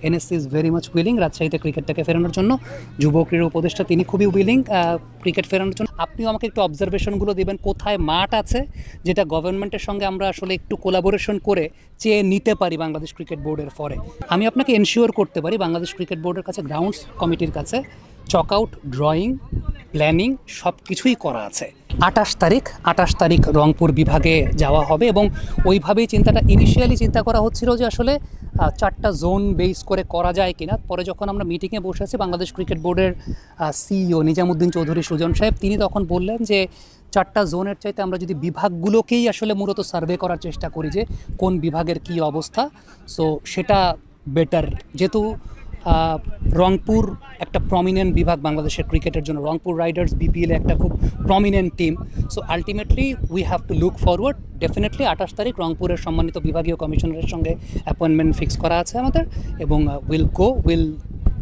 NSC is very much willing রাজশাহীতে ক্রিকেটটাকে ফেরানোর জন্য। যুব ক্রীড়া উপদেষ্টা তিনি খুবই উইলিং ক্রিকেট ফেরানোর জন্য। আপনিও আমাকে একটু অবজারভেশনগুলো দেবেন, কোথায় মাঠ আছে যেটা গভর্নমেন্টের সঙ্গে আমরা আসলে একটু কোলাবোরেশন করে চেয়ে নিতে পারি বাংলাদেশ ক্রিকেট বোর্ডের ফরে। আমি আপনাকে এনশিওর করতে পারি বাংলাদেশ ক্রিকেট বোর্ডের কাছে, গ্রাউন্ডস কমিটির কাছে চক আউট, ড্রয়িং, প্ল্যানিং সব কিছুই করা আছে। 28 তারিখ রংপুর বিভাগে যাওয়া হবে এবং ওইভাবেই চিন্তাটা ইনিশিয়ালি চিন্তা করা হচ্ছিল যে আসলে 4টা জোন বেস করে করা যায় কিনা। পরে যখন আমরা মিটিংয়ে বসেছি বাংলাদেশ ক্রিকেট বোর্ডের সিইও নিজামুদ্দিন চৌধুরী সুজন সাহেব, তিনি তখন বললেন যে 4টা জোনের চাইতে আমরা যদি বিভাগগুলোকেই আসলে মূলত সার্ভে করার চেষ্টা করি যে কোন বিভাগের কী অবস্থা, সো সেটা বেটার। যেহেতু রংপুর একটা প্রমিনেন্ট বিভাগ বাংলাদেশের ক্রিকেটের জন্য, রংপুর রাইডার্স বিপিএলে একটা খুব prominent team, so ultimately we have to look forward. Definitely 28 তারিখ রংপুরের সম্মানিত বিভাগীয় কমিশনারের সঙ্গে অ্যাপয়েন্টমেন্ট ফিক্স করা আছে আমাদের, এবং will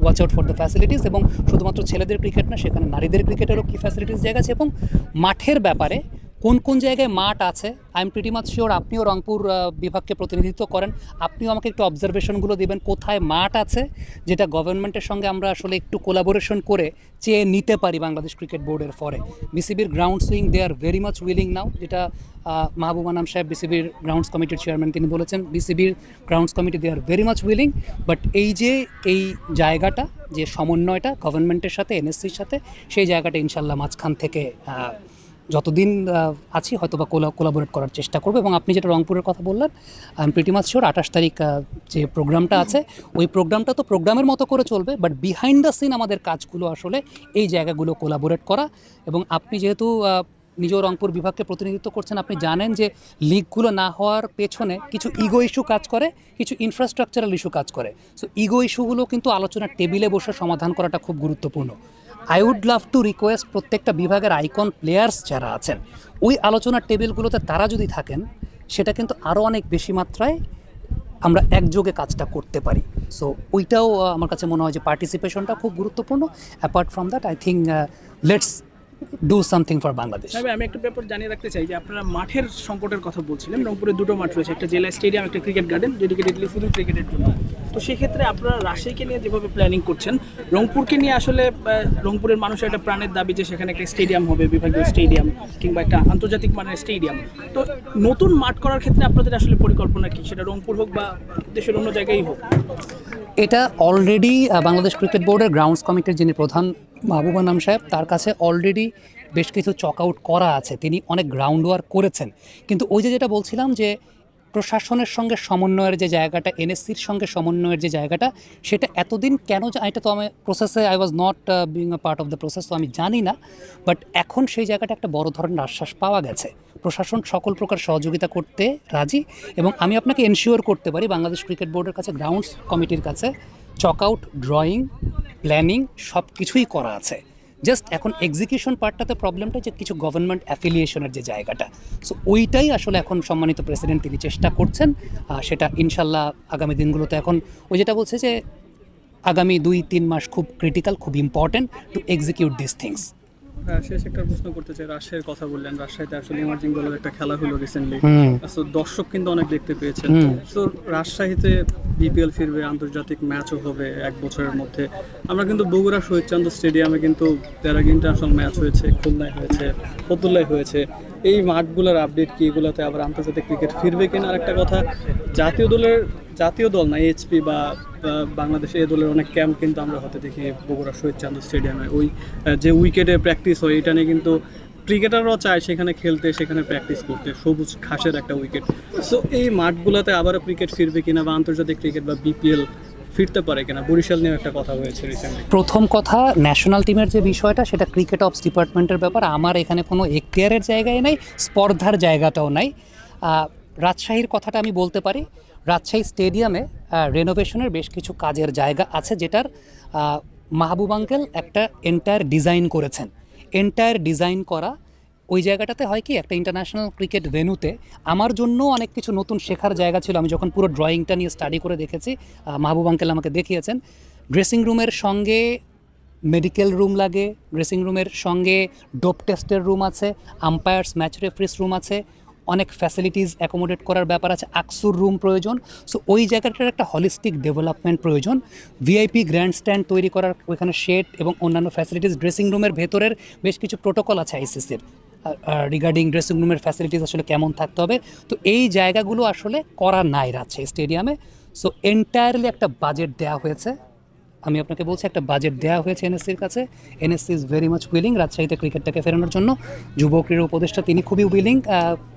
watch out for the facilities. এবং শুধুমাত্র ছেলেদের ক্রিকেট না, সেখানে নারীদের ক্রিকেটেরও কী ফ্যাসিলিটিস জায়গা আছে এবং মাঠের ব্যাপারে কোন কোন জায়গায় মাঠ আছে। I am pretty much sure আপনিও রংপুর বিভাগকে প্রতিনিধিত্ব করেন, আপনিও আমাকে একটু অবজারভেশনগুলো দেবেন, কোথায় মাঠ আছে যেটা গভর্নমেন্টের সঙ্গে আমরা আসলে একটু কোলাবোরেশন করে চেয়ে নিতে পারি বাংলাদেশ ক্রিকেট বোর্ডের ফরে। বিসিবির ground swing they are very much willing now, যেটা মাহবুব আনাম সাহেব বিসিবির গ্রাউন্ডস কমিটির চেয়ারম্যান তিনি বলেছেন, বিসিবির grounds committee they are very much willing. But এই জায়গাটা, যে সমন্বয়টা গভর্নমেন্টের সাথে এনএসসির সাথে, সেই জায়গাটা ইনশাল্লাহ মাঝখান থেকে যতদিন আছি হয়তো বা কোলাবোরেট করার চেষ্টা করবো। এবং আপনি যেটা রংপুরের কথা বললেন, I am pretty much sure 28 তারিখ যে প্রোগ্রামটা আছে ওই প্রোগ্রামটা তো প্রোগ্রামের মতো করে চলবে, বাট বিহাইন্ড দ্য সিন আমাদের কাজগুলো আসলে এই জায়গাগুলো কোলাবোরেট করা। এবং আপনি যেহেতু নিজেও রংপুর বিভাগকে প্রতিনিধিত্ব করছেন, আপনি জানেন যে লিগগুলো না হওয়ার পেছনে কিছু ইগো ইস্যু কাজ করে, কিছু ইনফ্রাস্ট্রাকচারাল ইস্যু কাজ করে। সো ইগো ইস্যুগুলো কিন্তু আলোচনার টেবিলে বসে সমাধান করাটা খুব গুরুত্বপূর্ণ। I would love to request প্রত্যেকটা বিভাগের আইকন প্লেয়ার্স যারা আছেন ওই আলোচনার টেবিলগুলোতে তারা যদি থাকেন, সেটা কিন্তু আরও অনেক বেশি মাত্রায় আমরা একযোগে কাজটা করতে পারি। সো ওইটাও আমার কাছে মনে হয় যে পার্টিসিপেশনটা খুব গুরুত্বপূর্ণ। Apart from that I think let's do something for Bangladesh. আমি একটা ব্যাপার জানিয়ে রাখতে চাই যে আপনারা মাঠের সংকটের কথা বলছিলেন। রংপুরে 2টো মাঠ রয়েছে, একটা জেলা স্টেডিয়াম, একটা ক্রিকেট গার্ডেন, ডেডিকেটেডলি শুধু ক্রিকেটের জন্য। তো সেক্ষেত্রে আপনারা রাজশাহীকে নিয়ে যেভাবে প্ল্যানিং করছেন, রংপুরকে নিয়ে আসলে রংপুরের মানুষের একটা প্রাণের দাবি যে সেখানে একটা স্টেডিয়াম হবে, বিভাগীয় স্টেডিয়াম কিংবা একটা আন্তর্জাতিক মানের স্টেডিয়াম। তো নতুন মাঠ করার ক্ষেত্রে আপনাদের আসলে পরিকল্পনা কী, সেটা রংপুর হোক বা দেশের অন্য জায়গায় হোক? এটা অলরেডি বাংলাদেশ ক্রিকেট বোর্ডের গ্রাউন্ডস কমিটির যিনি প্রধান মাহবুব আনাম সাহেব, তার কাছে অলরেডি বেশ কিছু চক আউট করা আছে, তিনি অনেক গ্রাউন্ড ওয়ার্ক করেছেন। কিন্তু ওই যেটা বলছিলাম যে প্রশাসনের সঙ্গে সমন্বয়ের যে জায়গাটা, এনএসসির সঙ্গে সমন্বয়ের যে জায়গাটা, সেটা এতদিন কেন, এটা তো আমি প্রসেসে I was not being a part of the process, তো আমি জানি না। বাট এখন সেই জায়গাটা একটা বড় ধরনের আশ্বাস পাওয়া গেছে, প্রশাসন সকল প্রকার সহযোগিতা করতে রাজি। এবং আমি আপনাকে এনশিওর করতে পারি বাংলাদেশ ক্রিকেট বোর্ডের কাছে, গ্রাউন্ডস কমিটির কাছে চক আউট, ড্রয়িং, প্ল্যানিং সব কিছুই করা আছে। জাস্ট এখন এক্সিকিউশন পার্টটাতে প্রবলেমটা যে কিছু গভর্নমেন্ট অ্যাফিলিয়েশনের যে জায়গাটা, সো ওইটাই আসলে এখন সম্মানিত প্রেসিডেন্ট তিনি চেষ্টা করছেন। সেটা ইনশাল্লাহ আগামী দিনগুলোতে, এখন ওই যেটা বলছে যে আগামী 2-3 মাস খুব ক্রিটিক্যাল, খুব important to execute this things. শেষ একটা প্রশ্ন করতে চাই, রাজশাহীর কথা বললেন, রাজশাহীতে আসলে ইমার্জিং দলের একটা খেলা হলো রিসেন্টলি, সো দর্শক কিন্তু অনেক দেখতে পেয়েছেন। সো রাজশাহীতে বিপিএল ফিরবে, আন্তর্জাতিক ম্যাচও হবে 1 বছরের মধ্যে। আমরা কিন্তু বগুড়া শহীদ চান্দ স্টেডিয়ামে কিন্তু প্যারা ইন্টারন্যাশনাল ম্যাচ হয়েছে, খুলনায় হয়েছে, ফতুল্লায় হয়েছে। এই মাঠগুলোর আপডেট কি, এগুলোতে আবার আন্তর্জাতিক ক্রিকেট ফিরবে কিনা? আর একটা কথা, জাতীয় দল না এইচপি বা বাংলাদেশে এই দলের অনেক ক্যাম্প কিন্তু আমরা হতে দেখি বগুড়া শহীদ চান্দ স্টেডিয়ামে। ওই যে উইকেটে প্র্যাকটিস হয়, এটা নিয়ে কিন্তু ক্রিকেটাররাও চায় সেখানে খেলতে, সেখানে প্র্যাকটিস করতে, সবুজ ঘাসের একটা উইকেট। সো এই মাঠগুলোতে আবারও ক্রিকেট ফিরবে কিনা, বা আন্তর্জাতিক ক্রিকেট বা বিপিএল ফিরতে পারে কিনা? বরিশাল নিয়ে একটা কথা হয়েছে রিসেন্টলি। প্রথম কথা, ন্যাশনাল টিমের যে বিষয়টা, সেটা ক্রিকেট অপস ডিপার্টমেন্টের ব্যাপার। আমার এখানে কোনো এখতিয়ারের জায়গায় নাই, স্পর্ধার জায়গাটাও নাই। রাজশাহীর কথাটা আমি বলতে পারি, রাজশাহী স্টেডিয়ামে রেনোভেশনের বেশ কিছু কাজের জায়গা আছে, যেটার মাহবুব আঙ্কেল একটা এন্টায়ার ডিজাইন করেছেন। এন্টায়ার ডিজাইন করা ওই জায়গাটাতে হয় কি, একটা ইন্টারন্যাশনাল ক্রিকেট ভেন্যুতে আমার জন্য অনেক কিছু নতুন শেখার জায়গা ছিল। আমি যখন পুরো ড্রয়িংটা নিয়ে স্টাডি করে দেখেছি, মাহবুব আঙ্কেল আমাকে দেখিয়েছেন, ড্রেসিং রুমের সঙ্গে মেডিকেল রুম লাগে, ড্রেসিং রুমের সঙ্গে ডোপ টেস্টের রুম আছে, আম্পায়ার্স ম্যাচ রেফারিস রুম আছে, অনেক ফ্যাসিলিটিস অ্যাকোমোডেট করার ব্যাপার আছে, আকসুর রুম প্রয়োজন। সো ওই জায়গাটার একটা হলিস্টিক ডেভেলপমেন্ট প্রয়োজন। ভিআইপি গ্র্যান্ড স্ট্যান্ড তৈরি করার, ওইখানে শেড এবং অন্যান্য ফ্যাসিলিটিস, ড্রেসিং রুমের ভেতরের বেশ কিছু প্রোটোকল আছে আইসিসির রিগার্ডিং ড্রেসিং রুমের ফ্যাসিলিটিস আসলে কেমন থাকতে হবে। তো এই জায়গাগুলো আসলে করা নাই রাজশাহী স্টেডিয়ামে। সো এন্টায়ারলি একটা বাজেট দেওয়া হয়েছে, আমি আপনাকে বলছি একটা বাজেট দেওয়া হয়েছে এনএসসির কাছে। NSC is very much willing রাজশাহীতে ক্রিকেটটাকে ফেরানোর জন্য। যুব ক্রীড়া উপদেষ্টা তিনি খুবই উইলিং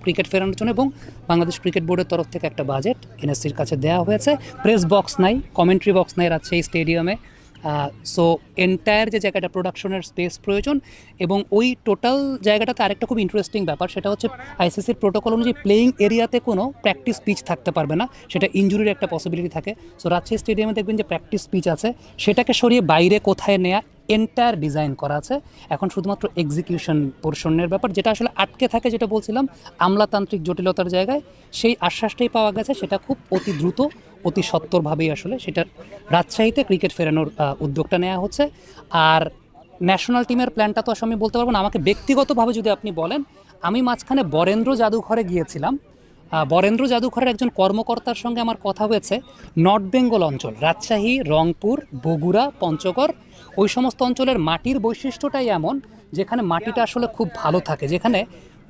ক্রিকেট ফেরানোর জন্য, এবং বাংলাদেশ ক্রিকেট বোর্ডের তরফ থেকে একটা বাজেট এনএসসির কাছে দেওয়া হয়েছে। প্রেস বক্স নাই, কমেন্ট্রি বক্স নাই রাজশাহী স্টেডিয়ামে। সো এন্টায়ার যে জায়গাটা প্রোডাকশনের স্পেস প্রয়োজন, এবং ওই টোটাল জায়গাটাতে আরেকটা খুব ইন্টারেস্টিং ব্যাপার, সেটা হচ্ছে আইসিসির প্রোটোকল অনুযায়ী প্লেয়িং এরিয়াতে কোনো প্র্যাকটিস পিচ থাকতে পারবে না, সেটা ইনজুরির একটা পসিবিলিটি থাকে। সো রাজশাহী স্টেডিয়ামে দেখবেন যে প্র্যাকটিস পিচ আছে, সেটাকে সরিয়ে বাইরে কোথায় নেয়া এন্টায়ার ডিজাইন করা আছে। এখন শুধুমাত্র এক্সিকিউশন পোর্শনের ব্যাপার, যেটা আসলে আটকে থাকে, যেটা বলছিলাম আমলাতান্ত্রিক জটিলতার জায়গায়, সেই আশ্বাসটাই পাওয়া গেছে। সেটা খুব অতি দ্রুত, অতি সত্বরভাবেই আসলে সেটা রাজশাহীতে ক্রিকেট ফেরানোর উদ্যোগটা নেওয়া হচ্ছে। আর ন্যাশনাল টিমের প্ল্যানটা তো আসলে আমি বলতে পারবো না। আমাকে ব্যক্তিগতভাবে যদি আপনি বলেন, আমি মাঝখানে বরেন্দ্র জাদুঘরে গিয়েছিলাম। বরেন্দ্র জাদুঘরের একজন কর্মকর্তার সঙ্গে আমার কথা হয়েছে। নর্থ বেঙ্গল অঞ্চল, রাজশাহী, রংপুর, বগুড়া, পঞ্চগড়, ওই সমস্ত অঞ্চলের মাটির বৈশিষ্ট্যটাই এমন যেখানে মাটিটা আসলে খুব ভালো থাকে, যেখানে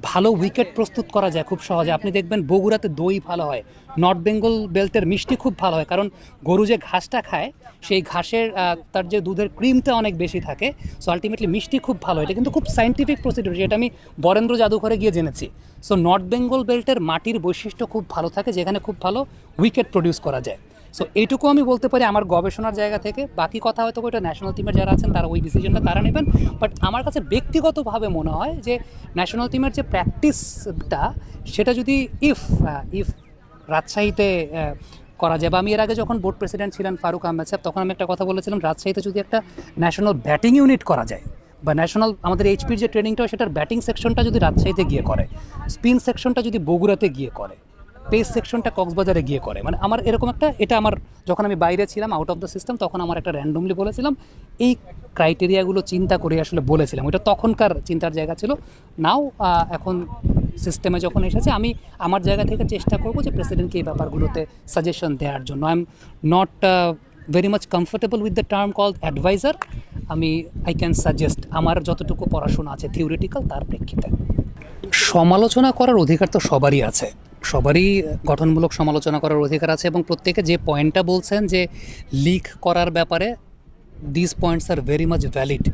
ভালো উইকেট প্রস্তুত করা যায় খুব সহজে। আপনি দেখবেন বগুড়াতে দই ভালো হয়, নর্থ বেঙ্গল বেল্টের মিষ্টি খুব ভালো হয়, কারণ গরু যে ঘাসটা খায় সেই ঘাসের তার যে দুধের ক্রিমটা অনেক বেশি থাকে। সো আলটিমেটলি মিষ্টি খুব ভালো, এটা কিন্তু খুব সায়েন্টিফিক প্রসিডিউর, যেটা আমি বরেন্দ্র জাদুঘরে গিয়ে জেনেছি। সো নর্থ বেঙ্গল বেল্টের মাটির বৈশিষ্ট্য খুব ভালো থাকে, যেখানে খুব ভালো উইকেট প্রডিউস করা যায়। সো এইটুকু আমি বলতে পারি আমার গবেষণার জায়গা থেকে। বাকি কথা হয়তো ওইটা ন্যাশনাল টিমের যারা আছেন তারা ওই ডিসিশনটা তারা নেবেন। বাট আমার কাছে ব্যক্তিগতভাবে মনে হয় যে ন্যাশনাল টিমের যে প্র্যাকটিসটা, সেটা যদি ইফ রাজশাহীতে করা যায়, বা আমি এর আগে যখন বোর্ড প্রেসিডেন্ট ছিলেন ফারুক আহমেদ সাহেব, তখন আমি একটা কথা বলেছিলাম, রাজশাহীতে যদি একটা ন্যাশনাল ব্যাটিং ইউনিট করা যায়, বা ন্যাশনাল আমাদের এইচপির যে ট্রেনিংটা হয় সেটার ব্যাটিং সেকশনটা যদি রাজশাহীতে গিয়ে করে, স্পিন সেকশনটা যদি বগুড়াতে গিয়ে করে, পেস সেকশনটা কক্সবাজারে গিয়ে করে, মানে আমার এরকম একটা, এটা আমার যখন আমি বাইরে ছিলাম আউট অফ দ্য সিস্টেম, তখন আমার একটা র্যান্ডমলি বলেছিলাম, এই ক্রাইটেরিয়াগুলো চিন্তা করে আসলে বলেছিলাম। ওইটা তখনকার চিন্তার জায়গা ছিল। নাও এখন সিস্টেমে যখন এসেছে, আমি আমার জায়গা থেকে চেষ্টা করব যে প্রেসিডেন্টকে এই ব্যাপারগুলোতে সাজেশন দেওয়ার জন্য। I am not very much comfortable with the term called advisor. I can suggest আমার যতটুকু পড়াশোনা আছে থিওরিটিক্যাল, তার প্রেক্ষিতে। সমালোচনা করার অধিকার তো সবারই আছে, সবারই গঠনমূলক সমালোচনা করার অধিকার আছে, এবং প্রত্যেকে যে পয়েন্টটা বলছেন যে লিক করার ব্যাপারে, this points R very much valid.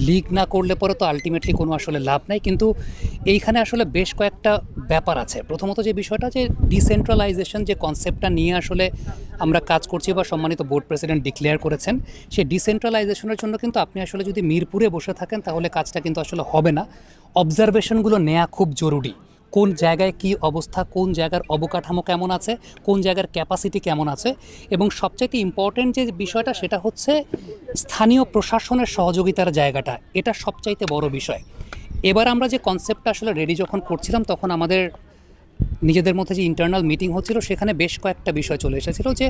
Leak না করলে পরে তো আলটিমেটলি কোনো আসলে লাভ নাই। কিন্তু এইখানে আসলে বেশ কয়েকটা ব্যাপার আছে। প্রথমত যে বিষয়টা, যে ডিসেন্ট্রালাইজেশন যে কনসেপ্টটা নিয়ে আসলে আমরা কাজ করছি, বা সম্মানিত বোর্ড প্রেসিডেন্ট ডিক্লেয়ার করেছেন, সেই ডিসেন্ট্রালাইজেশনের জন্য কিন্তু আপনি আসলে যদি মিরপুরে বসে থাকেন তাহলে কাজটা কিন্তু আসলে হবে না। অবজারভেশনগুলো নেওয়া খুব জরুরি। কোন জায়গায় কি অবস্থা, কোন জায়গার অবকাঠামো কেমন আছে, কোন জায়গার ক্যাপাসিটি কেমন আছে, এবং সবচাইতে ইম্পর্টেন্ট যে বিষয়টা সেটা হচ্ছে স্থানীয় প্রশাসনের সহযোগিতার জায়গাটা। এটা সবচাইতে বড় বিষয়। এবার আমরা যে কনসেপ্টটা আসলে রেডি যখন করছিলাম, তখন আমাদের নিজেদের মধ্যে যে ইন্টারনাল মিটিং হচ্ছিল, সেখানে বেশ কয়েকটা বিষয় চলে এসেছিল, যে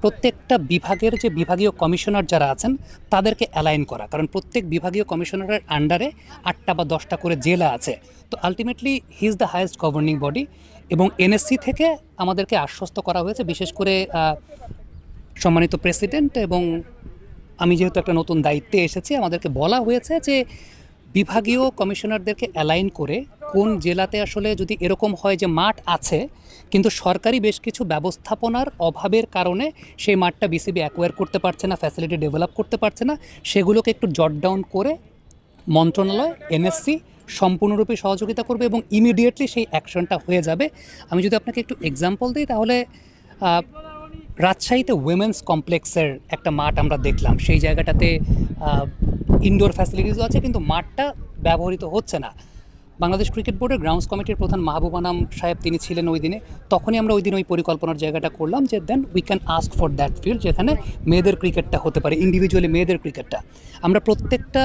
প্রত্যেকটা বিভাগের যে বিভাগীয় কমিশনার যারা আছেন তাদেরকে অ্যালাইন করা, কারণ প্রত্যেক বিভাগীয় কমিশনারের আন্ডারে 8টা বা 10টা করে জেলা আছে। তো ultimately he is the highest governing body, এবং এনএসসি থেকে আমাদেরকে আশ্বস্ত করা হয়েছে, বিশেষ করে সম্মানিত প্রেসিডেন্ট এবং আমি যেহেতু একটা নতুন দায়িত্বে এসেছি, আমাদেরকে বলা হয়েছে যে বিভাগীয় কমিশনারদেরকে অ্যালাইন করে কোন জেলাতে আসলে যদি এরকম হয় যে মাঠ আছে কিন্তু সরকারি বেশ কিছু ব্যবস্থাপনার অভাবের কারণে সেই মাঠটা বিসিবি অ্যাকোয়ার করতে পারছে না, ফ্যাসিলিটি ডেভেলপ করতে পারছে না, সেগুলোকে একটু জট ডাউন করে মন্ত্রণালয়, এনএসসি সম্পূর্ণরূপে সহযোগিতা করবে এবং ইমিডিয়েটলি সেই অ্যাকশনটা হয়ে যাবে। আমি যদি আপনাকে একটু এক্সাম্পল দিই, তাহলে রাজশাহীতে উইমেন্স কমপ্লেক্সের একটা মাঠ আমরা দেখলাম, সেই জায়গাটাতে ইনডোর ফ্যাসিলিটিসও আছে কিন্তু মাঠটা ব্যবহৃত হচ্ছে না। বাংলাদেশ ক্রিকেট বোর্ডের গ্রাউন্ডস কমিটির প্রধান মাহবুব আনাম সাহেব তিনি ছিলেন ওই দিনে, তখনই আমরা ওই দিন ওই পরিকল্পনার জায়গাটা করলাম যে then we can ask for that field, যেখানে মেয়েদের ক্রিকেটটা হতে পারে, ইন্ডিভিজুয়ালি মেয়েদের ক্রিকেটটা। আমরা প্রত্যেকটা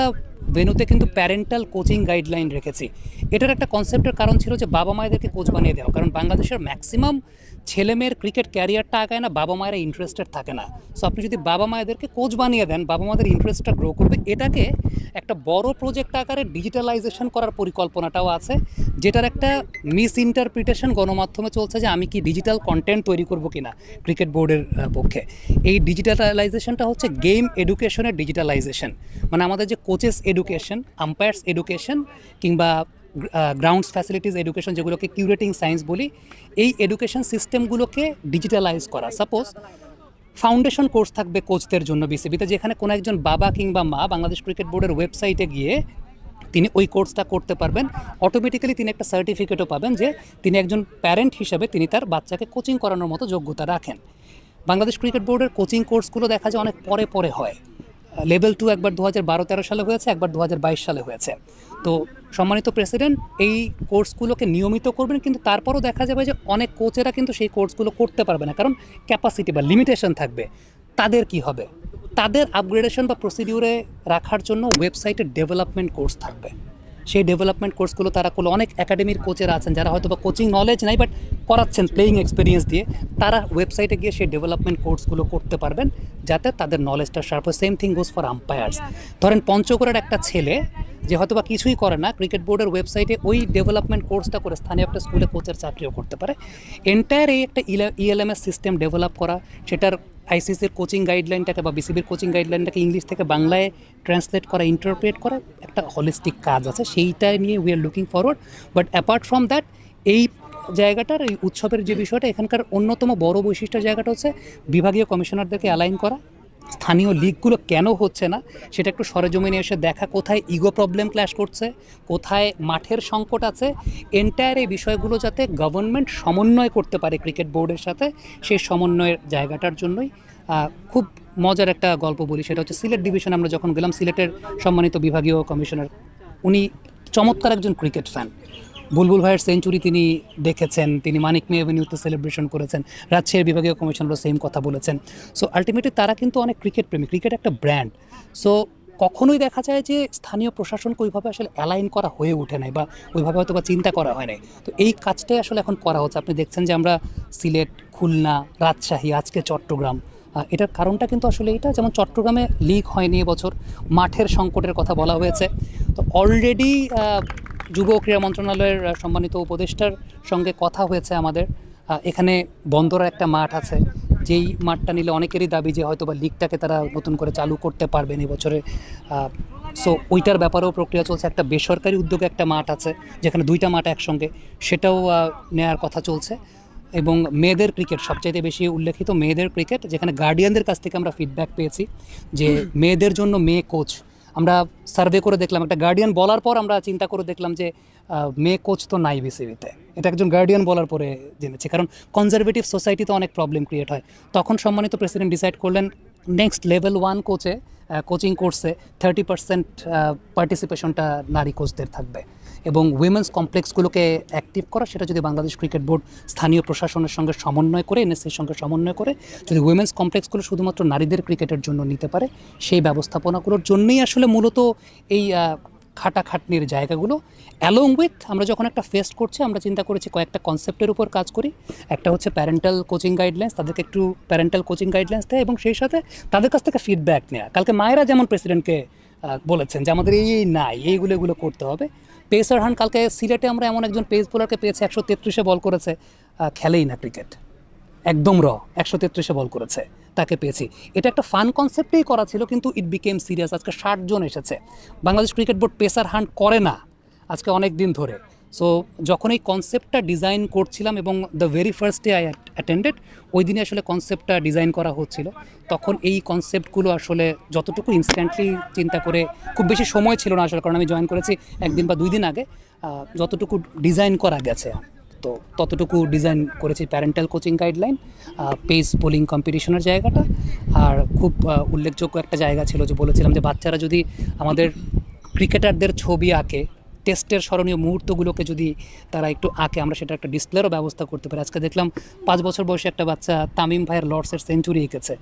ভেন্যুতে কিন্তু প্যারেন্টাল কোচিং গাইডলাইন রেখেছি। এটার একটা কনসেপ্টের কারণ ছিল যে বাবা মায়েদেরকে কোচ বানিয়ে দেওয়া, কারণ বাংলাদেশের ম্যাক্সিমাম ছেলেমেয়ের ক্রিকেট ক্যারিয়ারটা আগায় না, বাবা মায়েরা ইন্টারেস্টেড থাকে না। সো আপনি যদি বাবা মায়েদেরকে কোচ বানিয়ে দেন, বাবা মাদের ইন্টারেস্টটা গ্রো করবে। এটাকে একটা বড় প্রজেক্ট আকারে ডিজিটালাইজেশন করার পরিকল্পনাটাও আছে, যেটার একটা মিস ইন্টারপ্রিটেশন গণমাধ্যমে চলছে যে আমি কি ডিজিটাল কন্টেন্ট তৈরি করব কিনা ক্রিকেট বোর্ডের পক্ষে। এই ডিজিটালাইজেশনটা হচ্ছে গেম এডুকেশনের ডিজিটালাইজেশন, মানে আমাদের যে কোচেস এডুকেশন, আম্পায়ার্স এডুকেশন কিংবা গ্রাউন্ডস ফ্যাসিলিটিস এডুকেশন, যেগুলোকে কিউরেটিং সায়েন্স বলি, এই এডুকেশন সিস্টেমগুলোকে ডিজিটালাইজ করা। সাপোজ ফাউন্ডেশন কোর্স থাকবে কোচদের জন্য বিসিবিতে, যেখানে কোনো একজন বাবা কিংবা মা বাংলাদেশ ক্রিকেট বোর্ডের ওয়েবসাইটে গিয়ে তিনি ওই কোর্সটা করতে পারবেন। অটোমেটিক্যালি তিনি একটা সার্টিফিকেটও পাবেন যে তিনি একজন প্যারেন্ট হিসেবে তিনি তার বাচ্চাকে কোচিং করানোর মতো যোগ্যতা রাখেন। বাংলাদেশ ক্রিকেট বোর্ডের কোচিং কোর্সগুলো দেখা যায় অনেক পরে পরে হয়। লেভেল 2 একবার 2012-13 সালে হয়েছে, একবার 2022 সালে হয়েছে। তো সম্মানিত প্রেসিডেন্ট এই কোর্সগুলোকে নিয়মিত করবেন, কিন্তু তারপরও দেখা যাবে যে অনেক কোচেরা কিন্তু সেই কোর্সগুলো করতে পারবে না, কারণ ক্যাপাসিটি বা লিমিটেশন থাকবে। তাদের কি হবে? তাদের আপগ্রেডেশন বা প্রসিডিউরে রাখার জন্য ওয়েবসাইটে ডেভেলপমেন্ট কোর্স থাকবে। সেই ডেভেলপমেন্ট কোর্সগুলো তারা করলে, অনেক একাডেমির কোচেরা আছেন যারা হয়তো বা কোচিং নলেজ নাই বাট করাচ্ছেন প্লেয়িং এক্সপিরিয়েন্স দিয়ে, তারা ওয়েবসাইটে গিয়ে সেই ডেভেলপমেন্ট কোর্সগুলো করতে পারবেন যাতে তাদের নলেজটা শার্প হয়। Same thing goes for umpires. ধরেন পঞ্চগড়ের একটা ছেলে যে হয়তো বা কিছুই করে না, ক্রিকেট বোর্ডের ওয়েবসাইটে ওই ডেভেলপমেন্ট কোর্সটা করে স্থানীয় একটা স্কুলে কোচের চাকরিও করতে পারে। এন্টায়ার এই একটা ইএলএমএস সিস্টেম ডেভেলপ করা, সেটার আইসিসির কোচিং গাইডলাইনটাকে বা বিসিবির কোচিং গাইডলাইনটাকে ইংলিশ থেকে বাংলায় ট্রান্সলেট করা, ইন্টারপ্রেট করা একটা হলিস্টিক কাজ আছে, সেইটা নিয়ে we are looking forward. But apart from that, এই জায়গাটার, এই উৎসবের যে বিষয়টা, এখানকার অন্যতম বড় বৈশিষ্ট্য জায়গাটা হচ্ছে বিভাগীয় কমিশনারদেরকে অ্যালাইন করা। স্থানীয় লিগগুলো কেন হচ্ছে না সেটা একটু সরেজমিনে এসে দেখা, কোথায় ইগো প্রবলেম ক্ল্যাশ করছে, কোথায় মাঠের সংকট আছে, এন্টায়ার এই বিষয়গুলো যাতে গভর্নমেন্ট সমন্বয় করতে পারে ক্রিকেট বোর্ডের সাথে, সেই সমন্বয়ের জায়গাটার জন্যই খুব মজার একটা গল্প বলি। সেটা হচ্ছে সিলেট ডিভিশন আমরা যখন গেলাম, সিলেটের সম্মানিত বিভাগীয় কমিশনার, উনি চমৎকার একজন ক্রিকেট ফ্যান। বুলবুল ভাইয়ের সেঞ্চুরি তিনি দেখেছেন, তিনি মানিক মে এভিনিউতে সেলিব্রেশন করেছেন, রাজশাহীর বিভাগীয় কমিশনারও সেম কথা বলেছেন। সো আলটিমেটলি তারা কিন্তু অনেক ক্রিকেট প্রেমী, ক্রিকেট একটা ব্র্যান্ড। সো কখনোই দেখা যায় যে স্থানীয় প্রশাসনকে ওইভাবে আসলে অ্যালাইন করা হয়ে ওঠে নাই বা ওইভাবে হয়তো বা চিন্তা করা হয় নাই। তো এই কাজটাই আসলে এখন করা হচ্ছে। আপনি দেখছেন যে আমরা সিলেট, খুলনা, রাজশাহী, আজকে চট্টগ্রাম, এটার কারণটা কিন্তু আসলে এটা, যেমন চট্টগ্রামে লিগ হয়নি এবছর, মাঠের সংকটের কথা বলা হয়েছে। তো অলরেডি যুব ক্রীড়া মন্ত্রণালয়ের সম্মানিত উপদেষ্টার সঙ্গে কথা হয়েছে আমাদের। এখানে বন্দরের একটা মাঠ আছে, যেই মাঠটা নিলে অনেকেরই দাবি যে হয়তো বা লিগটাকে তারা নতুন করে চালু করতে পারবেন এবছরে। সো ওইটার ব্যাপারেও প্রক্রিয়া চলছে। একটা বেসরকারি উদ্যোগে একটা মাঠ আছে যেখানে দুইটা মাঠ একসঙ্গে, সেটাও নেওয়ার কথা চলছে। এবং মেয়েদের ক্রিকেট সবচাইতে বেশি উল্লেখিত, মেয়েদের ক্রিকেট, যেখানে গার্ডিয়ানদের কাছ থেকে আমরা ফিডব্যাক পেয়েছি যে মেয়েদের জন্য মেয়ে কোচ, আমরা সার্ভে করে দেখলাম, একটা গার্ডিয়ান বলার পর আমরা চিন্তা করে দেখলাম যে মেয়ে কোচ তো নাই বিসিবিতে। এটা একজন গার্ডিয়ান বলার পরে জেনেছি, কারণ কনজারভেটিভ সোসাইটিতে অনেক প্রবলেম ক্রিয়েট হয়। তখন সম্মানিত প্রেসিডেন্ট ডিসাইড করলেন নেক্সট লেভেল 1 কোচে, কোচিং কোর্সে 30% পার্টিসিপেশনটা নারী কোচদের থাকবে, এবং উইমেন্স কমপ্লেক্সগুলোকে অ্যাক্টিভ করা, সেটা যদি বাংলাদেশ ক্রিকেট বোর্ড স্থানীয় প্রশাসনের সঙ্গে সমন্বয় করে, এনএসসির সঙ্গে সমন্বয় করে যদি উইমেন্স কমপ্লেক্সগুলো শুধুমাত্র নারীদের ক্রিকেটের জন্য নিতে পারে, সেই ব্যবস্থাপনাগুলোর জন্যই আসলে মূলত এই খাটাখাটনির জায়গাগুলো। অ্যালং উইথ আমরা যখন একটা ফেস্ট করছি, আমরা চিন্তা করেছি কয়েকটা কনসেপ্টের উপর কাজ করি। একটা হচ্ছে প্যারেন্টাল কোচিং গাইডলাইন্স, তাদেরকে একটু প্যারেন্টাল কোচিং গাইডলাইন্স দেয় এবং সেই সাথে তাদের কাছ থেকে ফিডব্যাক নেওয়া। কালকে মায়েরা যেমন প্রেসিডেন্টকে বলেছেন যে আমাদের এই নাই, এগুলো করতে হবে। পেসার হান, কালকে সিলেটে আমরা এমন একজন পেস বোলারকে পেয়েছি, 133-এ বল করেছে, খেলেই না ক্রিকেট, একদম 133-এ বল করেছে, তাকে পেয়েছি। এটা একটা ফান কনসেপ্টেই করা ছিল, কিন্তু ইট বিকেম সিরিয়াস। আজকে 60 জন এসেছে। Bangladesh cricket board pacer hunt করে না আজকে অনেক দিন ধরে। সো যখন এই কনসেপ্টটা ডিজাইন করছিলাম এবং the very first day I attended, ওই দিনে আসলে কনসেপ্টটা ডিজাইন করা হচ্ছিল, তখন এই কনসেপ্টগুলো আসলে যতটুকু ইনস্ট্যান্টলি চিন্তা করে, খুব বেশি সময় ছিল না আসলে, কারণ আমি জয়েন করেছি 1 দিন বা 2 দিন আগে, যতটুকু ডিজাইন করা গেছে তো ততটুকু ডিজাইন করেছি। Parental coaching guideline, pace bowling কম্পিটিশনের জায়গাটা, আর খুব উল্লেখযোগ্য একটা জায়গা ছিল যে বলেছিলাম যে বাচ্চারা যদি আমাদের ক্রিকেটারদের ছবি আঁকে, টেস্টের স্মরণীয় মুহূর্তগুলোকে যদি তারা একটু আঁকে, আমরা সেটা একটা ডিসপ্লেরও ব্যবস্থা করতে পারি। আজকে দেখলাম 5 বছর বয়সে একটা বাচ্চা তামিম ভাইয়ের লর্ডসের সেঞ্চুরি এঁকেছে,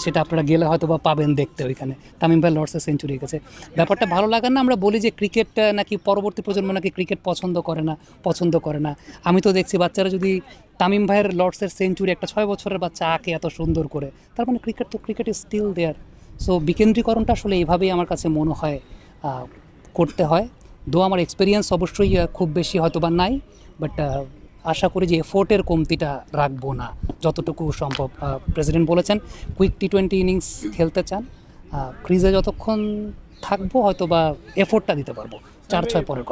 সেটা আপনারা গেলে হয়তো বা পাবেন দেখতে ওইখানে তামিম ভাই লর্ডসের সেঞ্চুরি গেছে। ব্যাপারটা ভালো লাগে না? আমরা বলি যে ক্রিকেট নাকি পরবর্তী প্রজন্ম নাকি ক্রিকেট পছন্দ করে না। আমি তো দেখছি বাচ্চারা যদি তামিম ভাইয়ের লর্ডসের সেঞ্চুরি, একটা 6 বছরের বাচ্চা আঁকে এত সুন্দর করে, তার মানে cricket is still there. So বিকেন্দ্রীকরণটা আসলে এইভাবেই আমার কাছে মনে হয় করতে হয়। আমার এক্সপিরিয়েন্স অবশ্যই খুব বেশি হয়তো বা নাই, বাট আশা করি যে এফোর্টের কমতিটা রাখবো না যতটুকু সম্ভব। প্রেসিডেন্ট বলেছেন কুইক টি20 ইনিংস খেলতে চান, ক্রিজে যতক্ষণ থাকবো হয়তো বা এফোর্টটা দিতে পারবো, 4-6 পরের কথা।